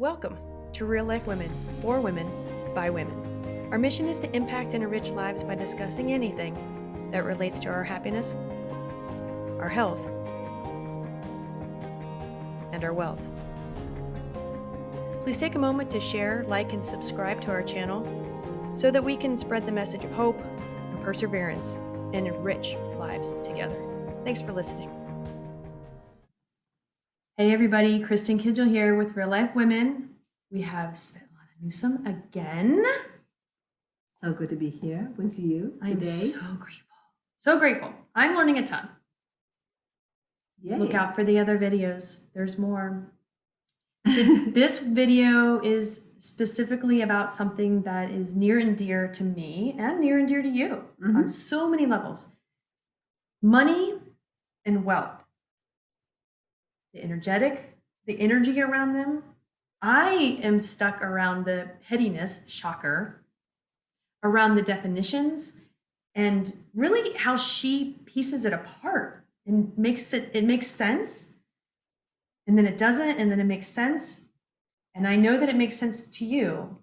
Welcome to Real Life Women, for women, by women. Our mission is to impact and enrich lives by discussing anything that relates to our happiness, our health, and our wealth. Please take a moment to share, like, and subscribe to our channel so that we can spread the message of hope and perseverance and enrich lives together. Thanks for listening. Hey everybody, Kristin Kidgell here with Real Life Women. We have Svetlana Newsom again. So good to be here with you today. I'm so grateful. So grateful. I'm learning a ton. Yay. Look out for the other videos. There's more. This video is specifically about something that is near and dear to me and near and dear to you on so many levels. Money and wealth. The energy around them. I am stuck around the pettiness, shocker, around the definitions, and really how she pieces it apart and makes sense, and then it doesn't, and then it makes sense. And I know that it makes sense to you.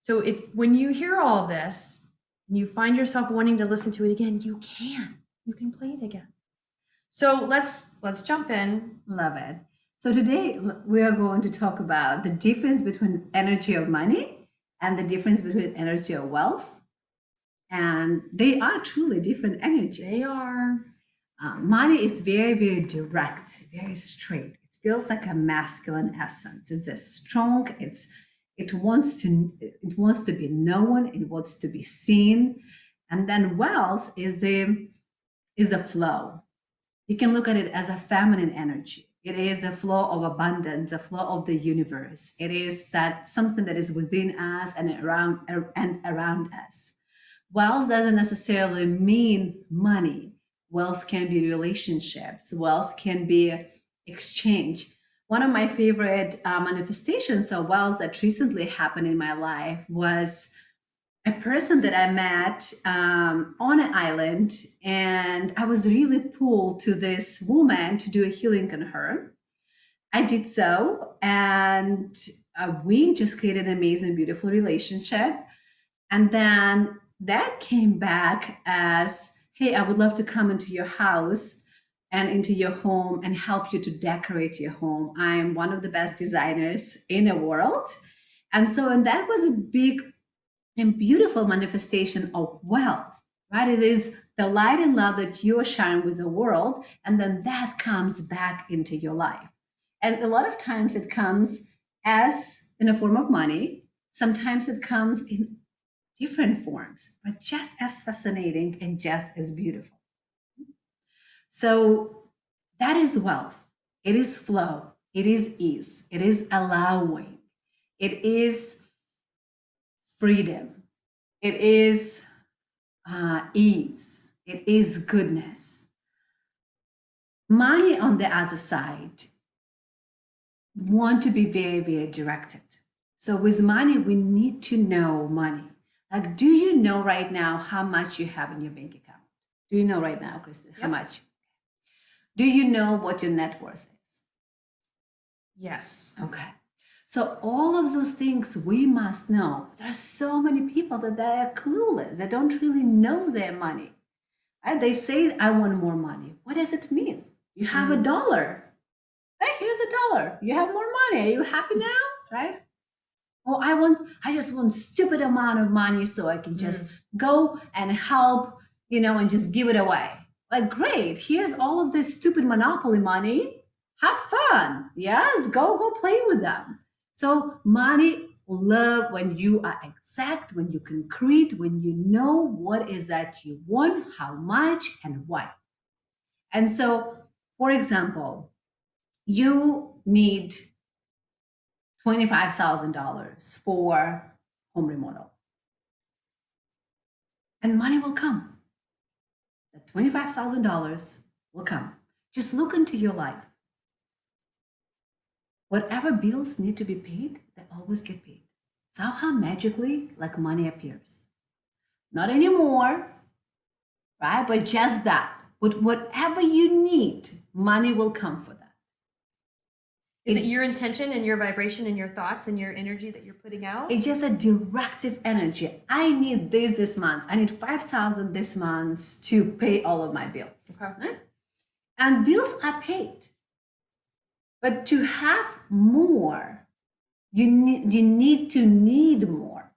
So when you hear all of this and you find yourself wanting to listen to it again, you can play it again. So let's jump in. Love it. So today we are going to talk about the difference between energy of money and the difference between energy of wealth. And they are truly different energies. They are. Money is very, very direct, very straight. It feels like a masculine essence. It's a strong, it wants to be known, it wants to be seen. And then wealth is a flow. You can look at it as a feminine energy. It is a flow of abundance, a flow of the universe. It is that something that is within us and around us. Wealth doesn't necessarily mean money. Wealth can be relationships. Wealth can be exchange. One of my favorite manifestations of wealth that recently happened in my life was a person that I met on an island, and I was really pulled to this woman to do a healing on her. I did so, and we just created an amazing, beautiful relationship. And then that came back as, hey, I would love to come into your house and into your home and help you to decorate your home. I'm one of the best designers in the world. And that was a big and beautiful manifestation of wealth, right? It is the light and love that you are sharing with the world, and then that comes back into your life. And a lot of times it comes as in a form of money. Sometimes it comes in different forms, but just as fascinating and just as beautiful. So that is wealth. It is flow. It is ease. It is allowing. It is freedom. It is ease. It is goodness. Money on the other side want to be very, very directed. So with money, we need to know money. Like, do you know right now how much you have in your bank account? Do you know right now, Kristin, how much? Do you know what your net worth is? Yes. Okay. So all of those things we must know. There are so many people that they are clueless. They don't really know their money. Right? They say, I want more money. What does it mean? You have $1. Hey, here's $1. You have more money. Are you happy now? Right? Oh, I just want stupid amount of money so I can just go and help, and just give it away. Like, great. Here's all of this stupid monopoly money. Have fun. Yes, go play with them. So money, love when you are exact, when you concrete, when you know what is that you want, how much, and why. And so, for example, you need $25,000 for home remodel. And money will come. That $25,000 will come. Just look into your life. Whatever bills need to be paid, they always get paid. Somehow magically, like money appears. Not anymore, right? But just that. But whatever you need, money will come for that. Is it your intention and your vibration and your thoughts and your energy that you're putting out? It's just a directive energy. I need this month. I need 5,000 this month to pay all of my bills. Okay. Right? And bills are paid. But to have more, you need to need more.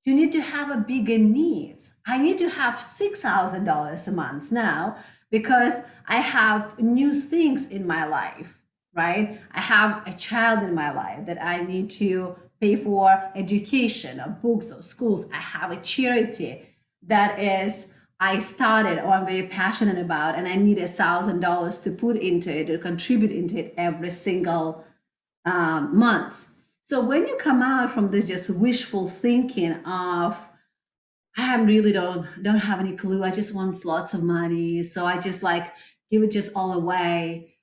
You need to have a bigger needs. I need to have $6,000 a month now because I have new things in my life, right? I have a child in my life that I need to pay for education or books or schools. I have a charity that is I started or I'm very passionate about, and I need $1,000 to put into it or contribute into it every single month. So when you come out from this just wishful thinking of I really don't have any clue, I just want lots of money, so I just like give it just all away,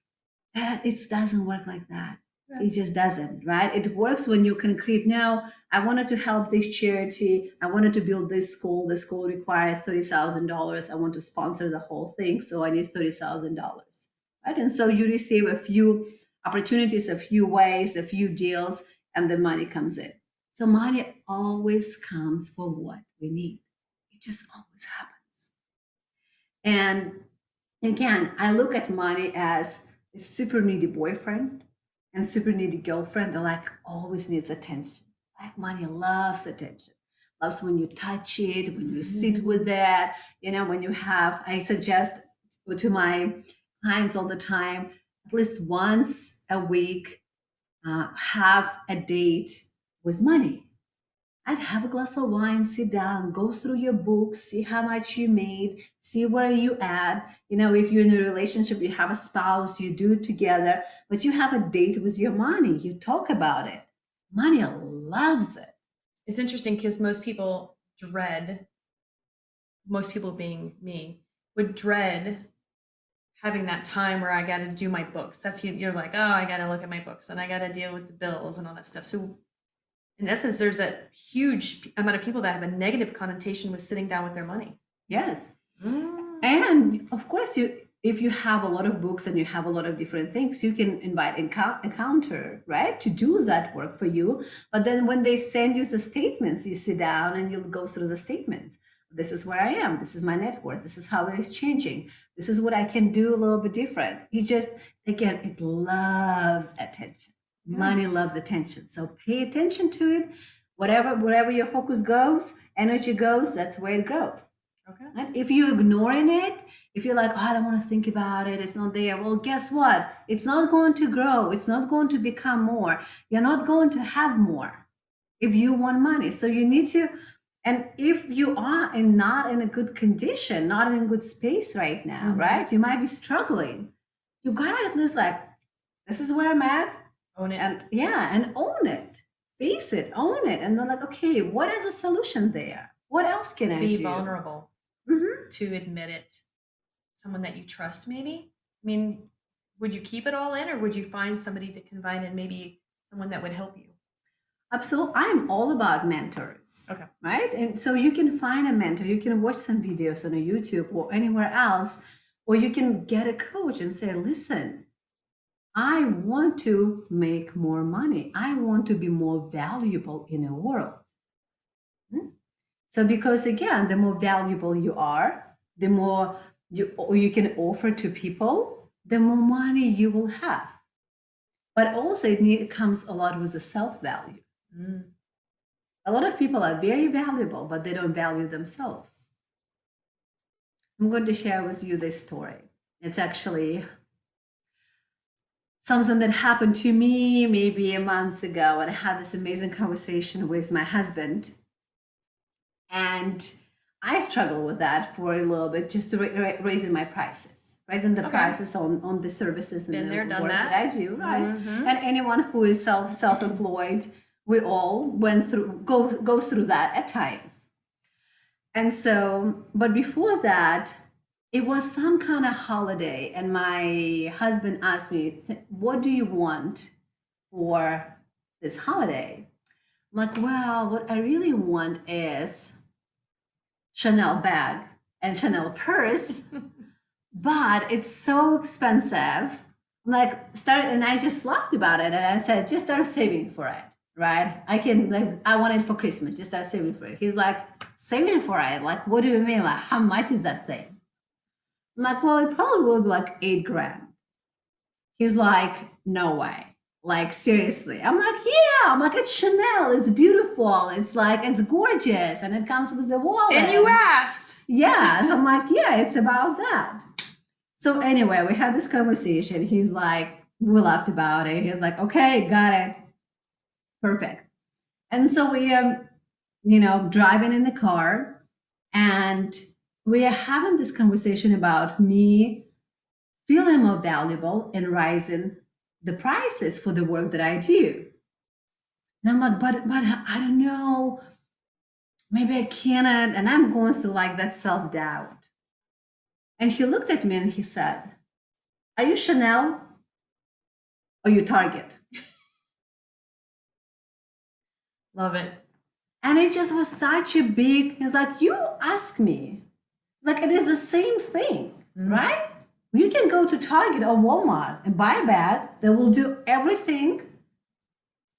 it doesn't work like that. Yeah. It just doesn't, right? It works when you can create. No, I wanted to help this charity, I wanted to build this school. The school required $30,000. I want to sponsor the whole thing, so I need $30,000, right? And so you receive a few opportunities, a few ways, a few deals, and the money comes in. So money always comes for what we need. It just always happens. And again, I look at money as a super needy boyfriend and super needy girlfriend that like always needs attention. Like money loves attention. Loves when you touch it, when you sit with it, when you have, I suggest to my clients all the time, at least once a week, have a date with money. I'd have a glass of wine, sit down, go through your books, see how much you made, see where you at. If you're in a relationship, you have a spouse, you do it together, but you have a date with your money. You talk about it. Money loves it. It's interesting because most people being me, would dread having that time where I got to do my books. That's you're like, oh, I got to look at my books and I got to deal with the bills and all that stuff. So in essence, there's a huge amount of people that have a negative connotation with sitting down with their money. Yes. And of course, if you have a lot of books and you have a lot of different things, you can invite a counter, right, to do that work for you. But then when they send you the statements, you sit down and you'll go through the statements. This is where I am. This is my net worth. This is how it is changing. This is what I can do a little bit different. Again, it loves attention. Money loves attention. So pay attention to it. Wherever your focus goes, energy goes, that's where it grows. Okay. And if you're ignoring it, if you're like, oh, I don't want to think about it, it's not there. Well, guess what? It's not going to grow. It's not going to become more. You're not going to have more if you want money. So you need to, and if you are not in a good condition, not in a good space right now, right? You might be struggling. You gotta at least like, this is where I'm at. Own it. And own it. Face it, own it. And then like, okay, what is a solution there? What else can I do? Be vulnerable to admit it. Someone that you trust, maybe? I mean, would you keep it all in or would you find somebody to confide in, maybe someone that would help you? Absolutely. I'm all about mentors. Okay. Right? And so you can find a mentor. You can watch some videos on a YouTube or anywhere else, or you can get a coach and say, listen, I want to make more money. I want to be more valuable in the world. So because again, the more valuable you are, the more you can offer to people, the more money you will have. But also it comes a lot with the self-value. A lot of people are very valuable, but they don't value themselves. I'm going to share with you this story. It's actually something that happened to me maybe a month ago, and I had this amazing conversation with my husband. And I struggled with that for a little bit, just to raising my prices, raising the prices on the services and the work that I do, right? And anyone who is self-employed, we all goes through that at times. And so, but before that, it was some kind of holiday, and my husband asked me, what do you want for this holiday? I'm like, well, what I really want is Chanel bag and Chanel purse, but it's so expensive. I'm And I just laughed about it, and I said, just start saving for it, right? I want it for Christmas, just start saving for it. He's like, saving for it? Like, what do you mean? Like, how much is that thing? I'm like, well, it probably will be like $8,000. He's like, no way. Like, seriously. I'm like, yeah. I'm like, it's Chanel. It's beautiful. It's like, it's gorgeous. And it comes with the wallet. And you asked. Yeah. So I'm like, yeah, it's about that. So anyway, we had this conversation. He's like, we laughed about it. He's like, okay, got it. Perfect. And so we, driving in the car, and we are having this conversation about me feeling more valuable and rising the prices for the work that I do. And I'm like, but I don't know. Maybe I cannot. And I'm going through like that self-doubt. And he looked at me and he said, are you Chanel or you Target? Love it. And it just was such a big, he's like, you ask me. It's like, it is the same thing, right? You can go to Target or Walmart and buy a bag that will do everything,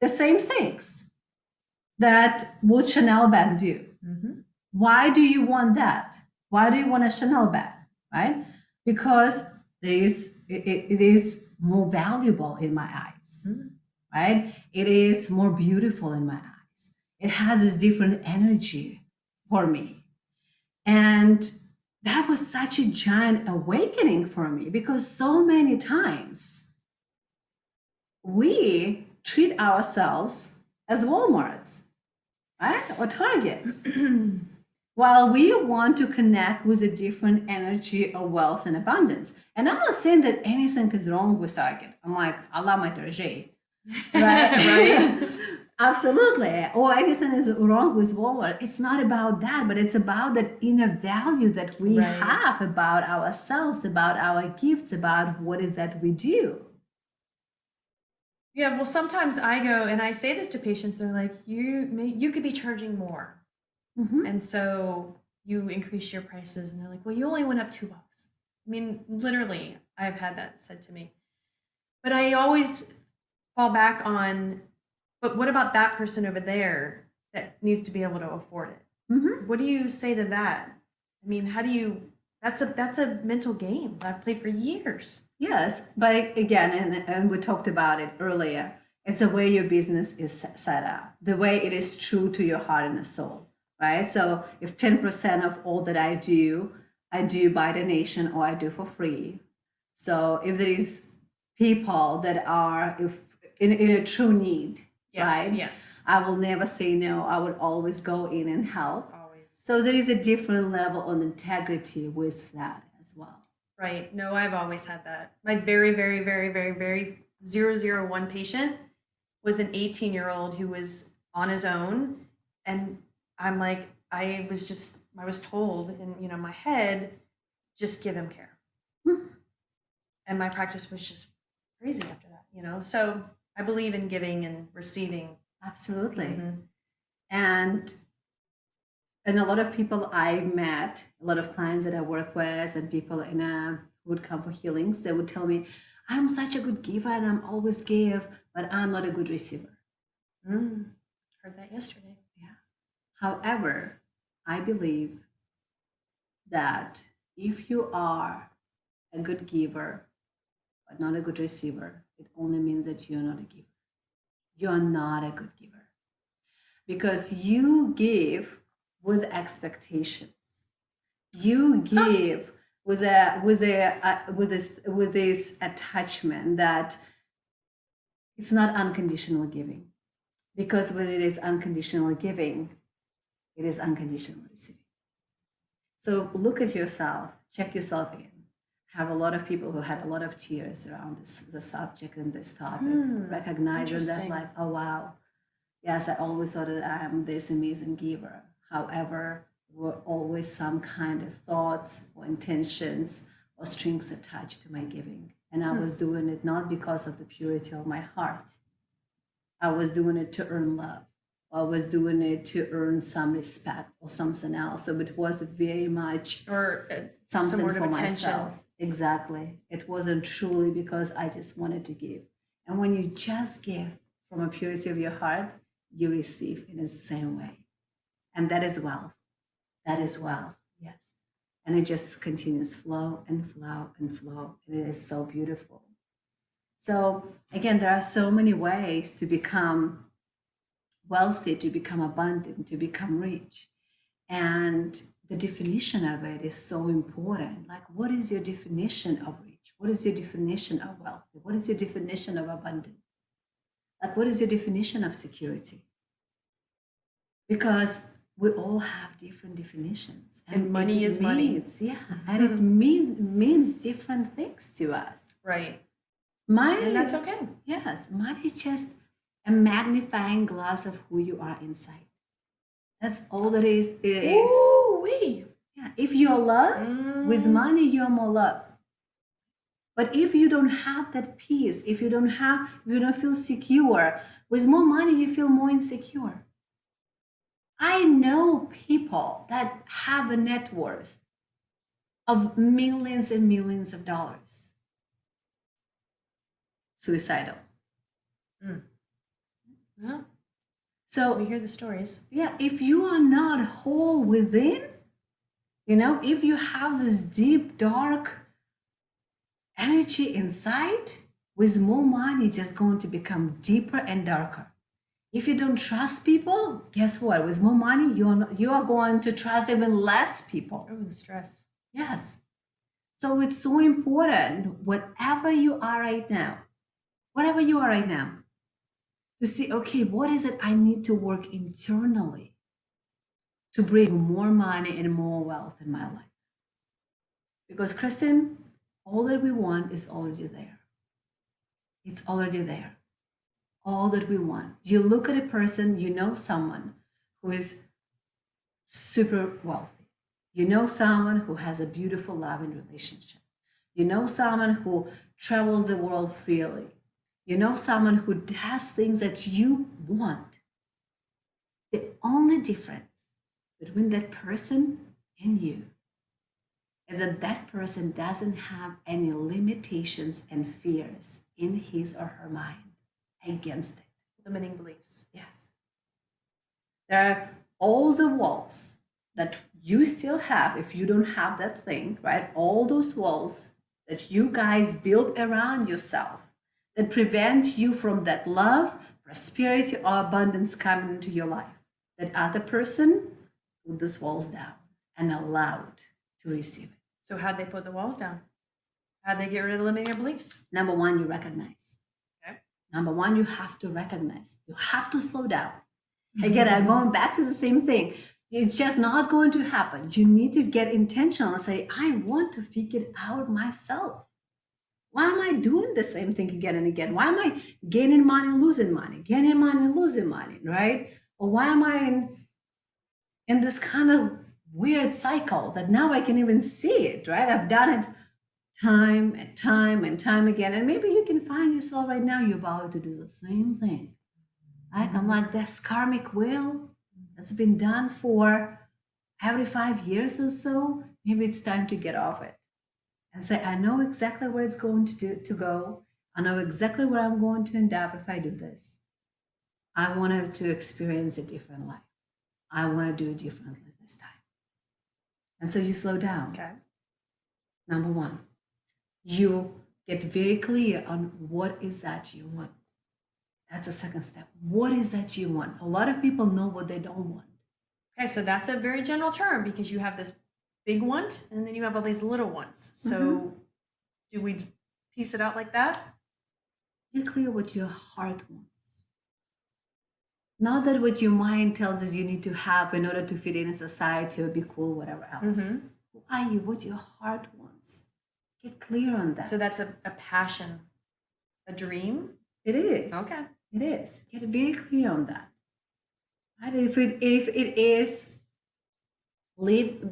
the same things that would Chanel bag do. Why do you want that? Why do you want a Chanel bag, right? Because it is more valuable in my eyes, right? It is more beautiful in my eyes. It has this different energy for me. And that was such a giant awakening for me, because so many times we treat ourselves as Walmarts, right? Or Targets. While we want to connect with a different energy of wealth and abundance. And I'm not saying that anything is wrong with Target. I'm like, Allah my Target, right? Absolutely. Or anything is wrong with Walmart. It's not about that, but it's about that inner value that we have about ourselves, about our gifts, about what is that we do. Yeah, well, sometimes I go and I say this to patients. They're like, you could be charging more. And so you increase your prices, and they're like, well, you only went up $2. I mean, literally, I've had that said to me. But I always fall back on, but what about that person over there that needs to be able to afford it? What do you say to that? I mean, how do you, that's a mental game that I've played for years. Yes, but again, and we talked about it earlier, it's the way your business is set up, the way it is true to your heart and soul. Right? So if 10% of all that I do by donation or I do for free. So if there is people that are in a true need, right? Yes. I will never say no. I would always go in and help. Always. So there is a different level of integrity with that as well. Right. No, I've always had that. My very, very, very, very, very 001 patient was an 18-year-old who was on his own, and I'm like, I was told in, my head, just give him care. And my practice was just crazy after that, So I believe in giving and receiving. Absolutely. And a lot of people I met, a lot of clients that I work with, and people who would come for healings, they would tell me, I'm such a good giver and I'm always give, but I'm not a good receiver. Heard that yesterday. However, I believe that if you are a good giver, but not a good receiver, it only means that you're not a giver. You're not a good giver. Because you give with expectations. You give with this attachment that it's not unconditional giving. Because when it is unconditional giving, it is unconditional receiving. So look at yourself, check yourself in. Have a lot of people who had a lot of tears around the subject and this topic, recognizing that like, oh wow, yes, I always thought that I am this amazing giver. However, there were always some kind of thoughts or intentions or strings attached to my giving. And I was doing it not because of the purity of my heart. I was doing it to earn love. I was doing it to earn some respect or something else. So it was very much or something some for myself. Exactly. It wasn't truly because I just wanted to give. And when you just give from a purity of your heart, you receive in the same way. And that is wealth. That is wealth. Yes. And it just continues flow and flow and flow. And it is so beautiful. So again, there are so many ways to become wealthy, to become abundant, to become rich. And the definition of it is so important. Like, what is your definition of rich? What is your definition of wealthy? What is your definition of abundant? Like, what is your definition of security? Because we all have different definitions. And money is money. Yeah. And it means different things to us. Right. Money, and that's okay. Yes. Money is just a magnifying glass of who you are inside. That's all it is. Ooh-wee. Yeah. If you're loved, with money, you're more loved. But if you don't have that peace, if you don't feel secure, with more money, you feel more insecure. I know people that have a net worth of millions and millions of dollars. Suicidal. Well, so we hear the stories. Yeah, if you are not whole within, if you have this deep, dark energy inside, with more money, just going to become deeper and darker. If you don't trust people, guess what? With more money, you are going to trust even less people. Oh, the stress. Yes. So it's so important, whatever you are right now, to see, okay, what is it I need to work internally to bring more money and more wealth in my life? Because, Kristin, all that we want is already there. It's already there. All that we want. You look at a person, you know someone who is super wealthy. You know someone who has a beautiful loving relationship. You know someone who travels the world freely. You know someone who does things that you want. The only difference between that person and you is that that person doesn't have any limitations and fears in his or her mind against it. Limiting beliefs. Yes. There are all the walls that you still have if you don't have that thing, right? All those walls that you guys build around yourself that prevent you from that love, prosperity, or abundance coming into your life. That other person put those walls down and allowed to receive it. So how'd they put the walls down? How'd they get rid of the limiting beliefs? Number one, you recognize. Okay. Number one, you have to recognize. You have to slow down. Again, I'm going back to the same thing. It's just not going to happen. You need to get intentional and say, I want to figure it out myself. Why am I doing the same thing again and again? Why am I gaining money, losing money, gaining money, losing money, right? Or why am I in this kind of weird cycle that now I can even see it, right? I've done it time and time and time again. And maybe you can find yourself right now, you're about to do the same thing. Right? I'm like, this karmic wheel that's been done for every 5 years or so. Maybe it's time to get off it and say, I know exactly where it's going to go. I know exactly where I'm going to end up if I do this. I wanted to experience a different life. I want to do it differently this time. And so you slow down. Okay. Number one, you get very clear on what is that you want. That's the second step. What is that you want? A lot of people know what they don't want. Okay, so that's a very general term because you have this big want and then you have all these little ones. So do we piece it out like that? Get clear what your heart wants. Not that what your mind tells us you need to have in order to fit in a society or be cool, whatever else. Who are you? What your heart wants. Get clear on that. So that's a passion, a dream? It is. Okay. It is. Get very clear on that. Right? If it is to live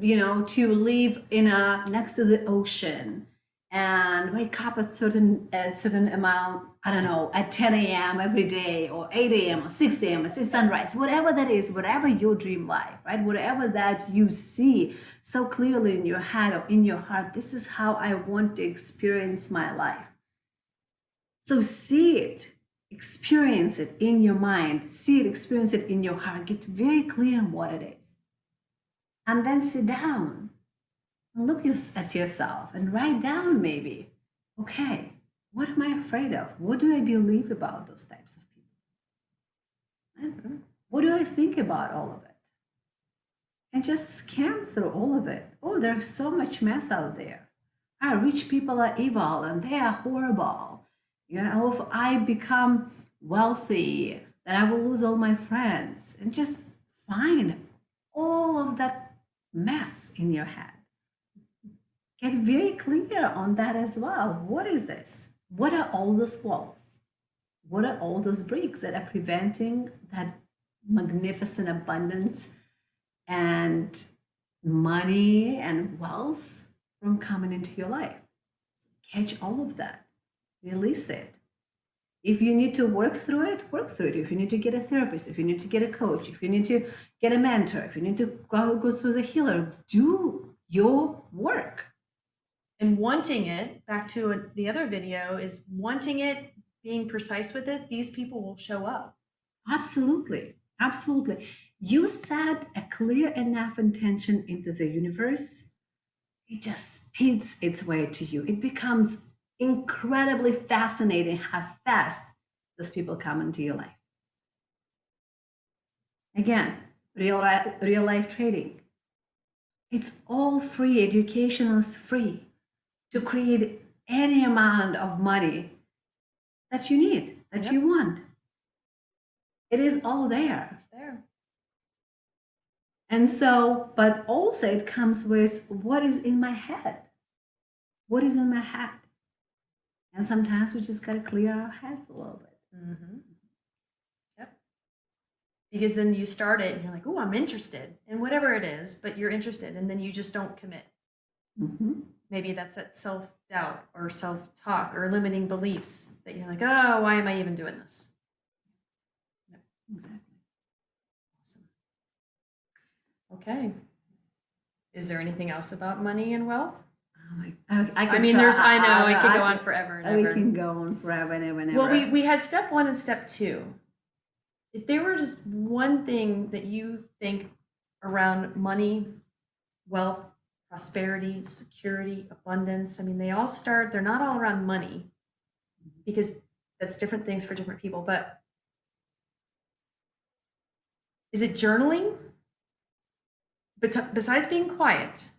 next to the ocean and wake up at certain I don't know, at 10 a.m. every day, or 8 a.m. or 6 a.m. or 6 sunrise, whatever that is, whatever your dream life, right? Whatever that you see so clearly in your head or in your heart, this is how I want to experience my life. So see it, experience it in your mind, see it, experience it in your heart, get very clear on what it is. And then sit down and look at yourself and write down maybe, okay, what am I afraid of? What do I believe about those types of people? Right? What do I think about all of it? And just scan through all of it. Oh, there's so much mess out there. Rich people are evil and they are horrible. You know, if I become wealthy, then I will lose all my friends. And just find all of that mess in your head. Get very clear on that as well. What is this? What are all those walls? What are all those bricks that are preventing that magnificent abundance and money and wealth from coming into your life? So catch all of that, release it. If you need to work through it, work through it. If you need to get a therapist, if you need to get a coach, if you need to get a mentor, if you need to go through the healer, do your work. And wanting it, back to the other video, is wanting it, being precise with it, these people will show up. Absolutely. Absolutely. You set a clear enough intention into the universe, it just speeds its way to you. It becomes incredibly fascinating how fast those people come into your life. Again, real life trading. It's all free. Education is free to create any amount of money that you need, that you want. It is all there. It's there. And so, but also it comes with what is in my head. What is in my head? And sometimes we just got to clear our heads a little bit. Mm-hmm. Yep. Because then you start it and you're like, oh, I'm interested in whatever it is, but you're interested, and then you just don't commit. Mm-hmm. Maybe that's that self-doubt or self-talk or limiting beliefs that you're like, oh, why am I even doing this? Yep. Exactly. Awesome. Okay. Is there anything else about money and wealth? I I could mean, try- there's, I know, it could I go on could- forever and We ever. can go on forever and ever and ever. Well, we had step 1 and step 2. If there were just one thing that you think around money, wealth, prosperity, security, abundance, I mean, they all start, they're not all around money because that's different things for different people. But is it journaling? But besides being quiet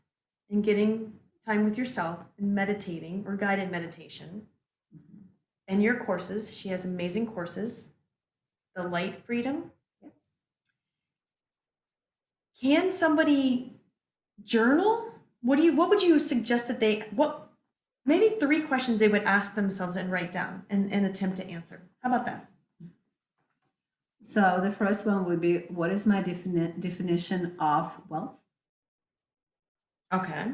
and getting time with yourself and meditating or guided meditation, and your courses, she has amazing courses. TheLightFreedom. Yes. Can somebody journal? What would you suggest that maybe 3 questions they would ask themselves and write down and attempt to answer? How about that? So the first one would be, what is my definition of wealth? Okay.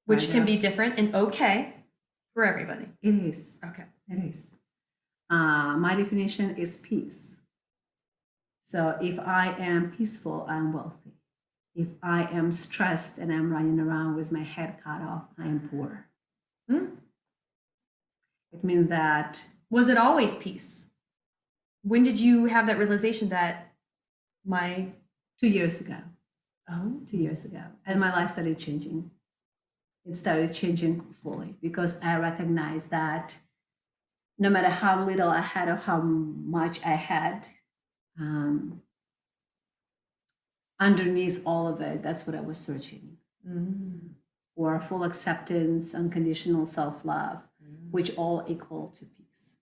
Which can be different and okay for everybody. It is. Okay. It is. My definition is peace. So if I am peaceful, I'm wealthy. If I am stressed and I'm running around with my head cut off, I am poor. It means that. Was it always peace? When did you have that realization that 2 years ago. Oh. 2 years ago. And my life started changing. It started changing fully because I recognized that no matter how little I had or how much I had, underneath all of it, that's what I was searching for: full acceptance, unconditional self-love, which all equal to peace.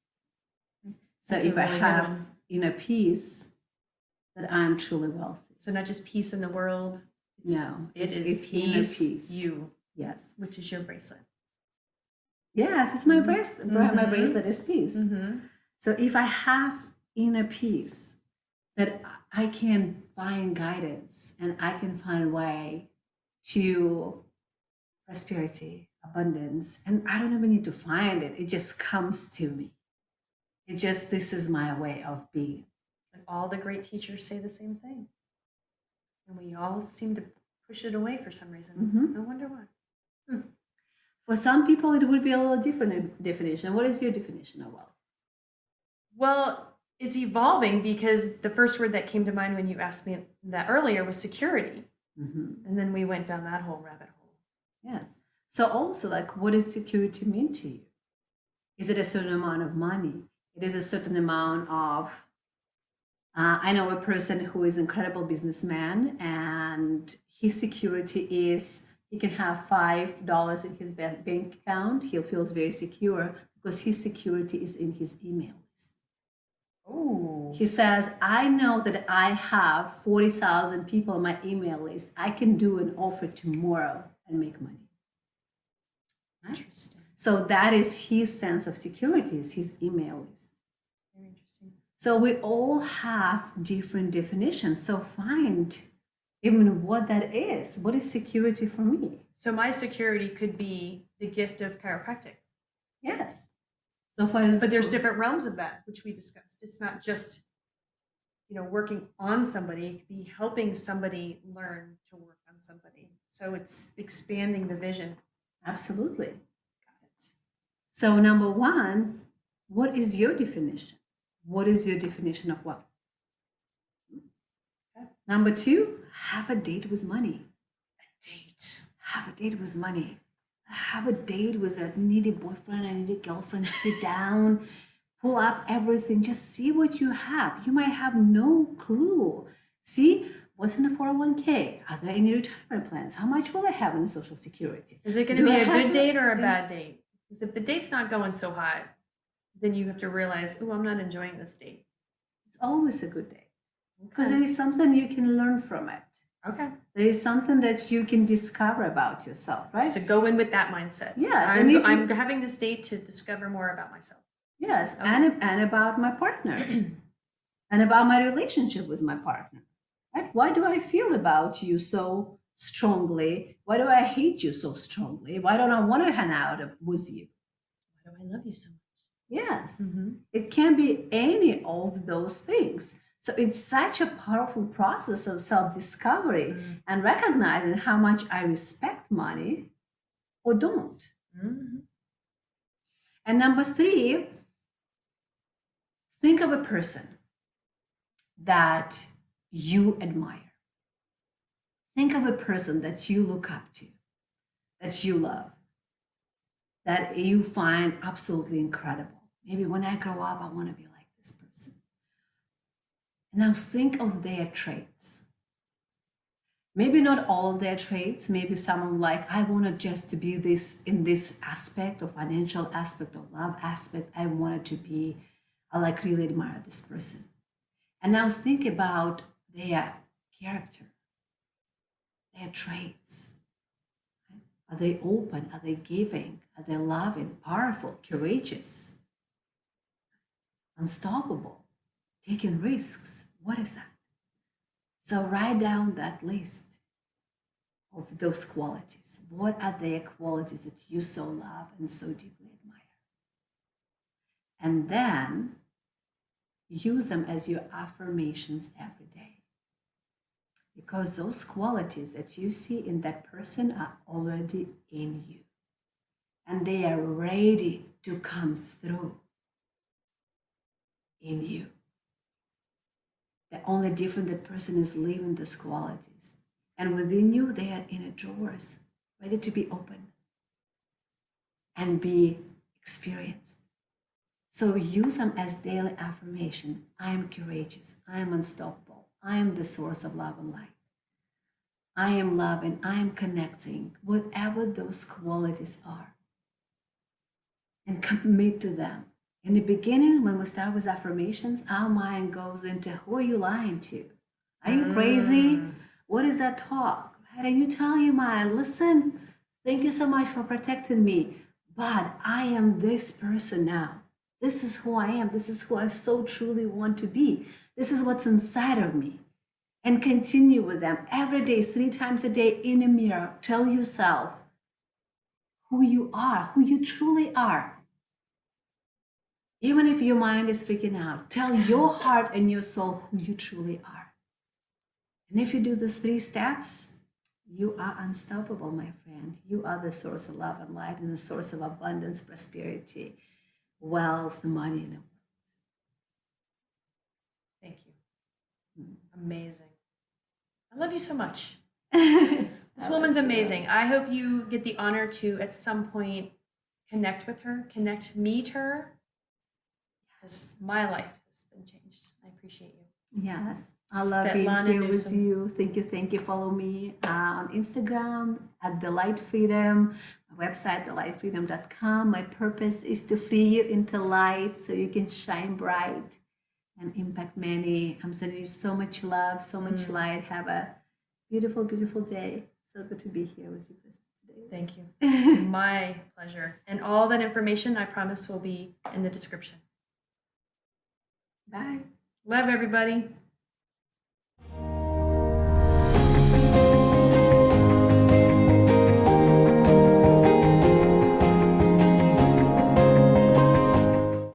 So That's if I really have inner peace, that I'm truly wealthy. So not just peace in the world. It's peace, inner peace. You. Yes. Which is your bracelet. Yes, it's my bracelet. My bracelet is peace. So if I have inner peace, that I can find guidance and I can find a way to prosperity, abundance, and I don't even need to find it. It just comes to me. It's just, this is my way of being. And all the great teachers say the same thing. And we all seem to push it away for some reason. Mhm. I wonder why. For some people, it would be a little different definition. What is your definition of wealth? Well, it's evolving because the first word that came to mind when you asked me that earlier was security. Mm-hmm. And then we went down that whole rabbit hole. Yes. So also, like, what does security mean to you? Is it a certain amount of money? It is a certain amount of, I know a person who is an incredible businessman, and his security is he can have $5 in his bank account. He feels very secure because his security is in his email list. Oh. He says, I know that I have 40,000 people on my email list. I can do an offer tomorrow and make money. Interesting. So that is his sense of security, is his email list. Very interesting. So we all have different definitions. So find even what that is. What is security for me? So my security could be the gift of chiropractic. Yes. So but there's different realms of that, which we discussed. It's not just, working on somebody. It could be helping somebody learn to work on somebody. So it's expanding the vision. Absolutely. Got it. So number one, what is your definition? What is your definition of wealth? Okay. Number two, have a date with money. A date. Have a date with money. Have a date with a needy boyfriend, a needy girlfriend. Sit down, pull up everything. Just see what you have. You might have no clue. See what's in the 401k. Are there any retirement plans? How much will I have in the Social Security? Is it going to be a good date or a bad date? Because if the date's not going so hot, then you have to realize, oh, I'm not enjoying this date. It's always a good date because there is something you can learn from it. Okay. There is something that you can discover about yourself, right? So go in with that mindset. Yes. I'm having this date to discover more about myself. Yes. Okay. And about my partner and about my relationship with my partner. Right? Why do I feel about you so strongly? Why do I hate you so strongly? Why don't I want to hang out with you? Why do I love you so much? Yes. Mm-hmm. It can be any of those things. So it's such a powerful process of self-discovery and recognizing how much I respect money or don't. Mm-hmm. And number three, think of a person that you admire. Think of a person that you look up to, that you love, that you find absolutely incredible. Maybe when I grow up, I want to be like this person. Now think of their traits. Maybe not all of their traits. Maybe someone like, I want to just to be this in this aspect or financial aspect or love aspect. I wanted to be, I like really admire this person. And now think about their character, their traits. Are they open? Are they giving? Are they loving, powerful, courageous, unstoppable? Taking risks. What is that? So write down that list of those qualities. What are their qualities that you so love and so deeply admire? And then use them as your affirmations every day. Because those qualities that you see in that person are already in you. And they are ready to come through in you. The only different that person is living those qualities. And within you, they are in a drawers, ready to be open and be experienced. So use them as daily affirmation. I am courageous. I am unstoppable. I am the source of love and light. I am loving. I am connecting. Whatever those qualities are. And commit to them. In the beginning, when we start with affirmations, our mind goes into, who are you lying to? Are you crazy? What is that talk? And you tell your mind, listen, thank you so much for protecting me, but I am this person now. This is who I am. This is who I so truly want to be. This is what's inside of me. And continue with them every day, 3 times a day in a mirror. Tell yourself who you are, who you truly are. Even if your mind is freaking out, tell your heart and your soul who you truly are. And if you do these 3 steps, you are unstoppable, my friend. You are the source of love and light and the source of abundance, prosperity, wealth, money in the world. Thank you. Amazing. I love you so much. This woman's amazing. I hope you get the honor to, at some point, connect with her, meet her, because my life has been changed. I appreciate you. Yes. I love being Svetlana here Newsom. with you. Thank you. Thank you. Follow me on Instagram at TheLightFreedom, my website, TheLightFreedom.com. My purpose is to free you into light so you can shine bright and impact many. I'm sending you so much love, so much light. Have a beautiful, beautiful day. So good to be here with you, Kristin, today. Thank you. My pleasure. And all that information, I promise, will be in the description. Bye. Love everybody.